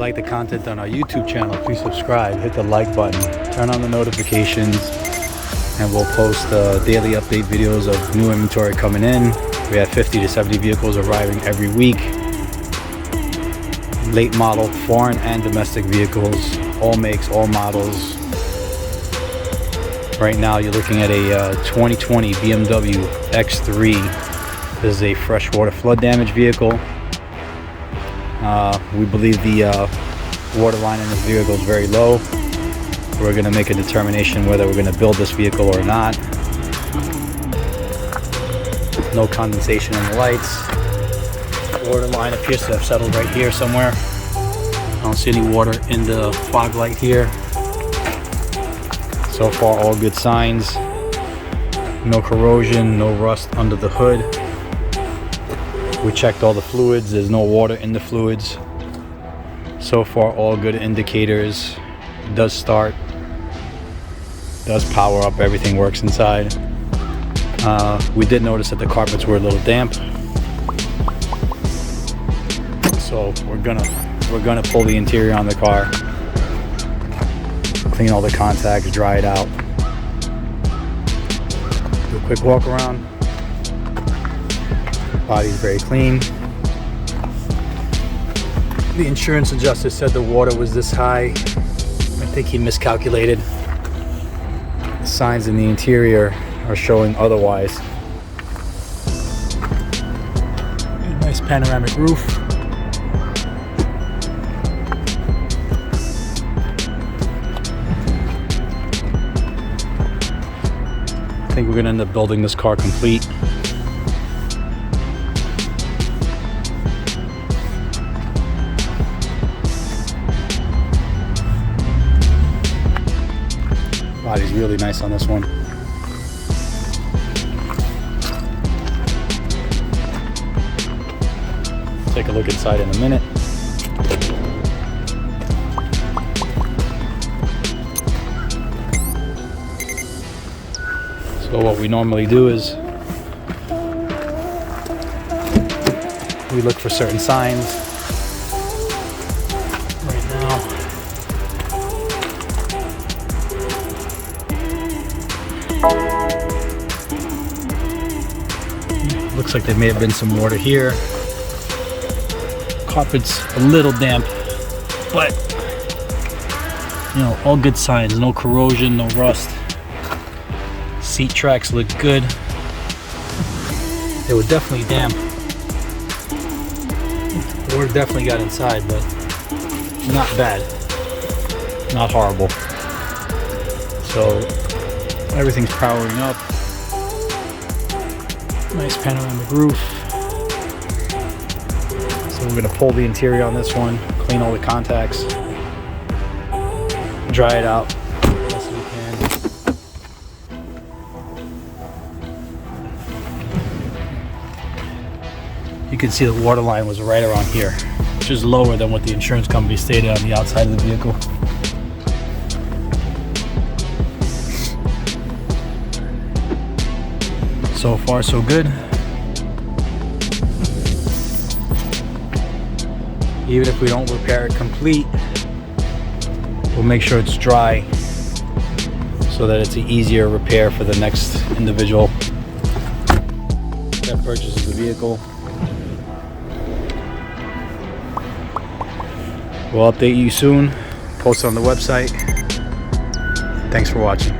like the content on our YouTube channel, please subscribe, hit the like button, turn on the notifications, and we'll post daily update videos of new inventory coming in. We have 50 to 70 vehicles arriving every week. Late model, foreign and domestic vehicles, all makes, all models. Right now you're looking at a 2020 BMW X3. This is a freshwater flood damage vehicle. We believe the water line in this vehicle is very low. We're going to make a determination whether we're going to build this vehicle or not. No condensation in the lights. Water line appears to have settled right here somewhere. I don't see any water in the fog light here. So far, all good signs. No corrosion, no rust under the hood. We checked all the fluids. There's no water in the fluids. So far, all good indicators. It does start. Does power up. Everything works inside. We did notice that the carpets were a little damp. So we're gonna pull the interior on the car. Clean all the contacts, dry it out. Do a quick walk around. Body's very clean. The insurance adjuster said the water was this high. I think he miscalculated. The signs in the interior are showing otherwise. Nice panoramic roof. I think we're gonna end up building this car complete. Body's really nice on this one. Take a look inside in a minute. So what we normally do is we look for certain signs. Right now, looks like there may have been some water here. Carpet's a little damp, but you know, all good signs. No corrosion, no rust. Seat tracks look good. They were definitely damp. Water definitely got inside, but not bad. Not horrible. So everything's powering up. Nice panoramic roof. So we're gonna pull the interior on this one, clean all the contacts, dry it out as best we can. You can see the water line was right around here, which is lower than what the insurance company stated on the outside of the vehicle. So far, so good. Even if we don't repair it complete, we'll make sure it's dry so that it's an easier repair for the next individual that purchases the vehicle. We'll update you soon, post it on the website. Thanks for watching.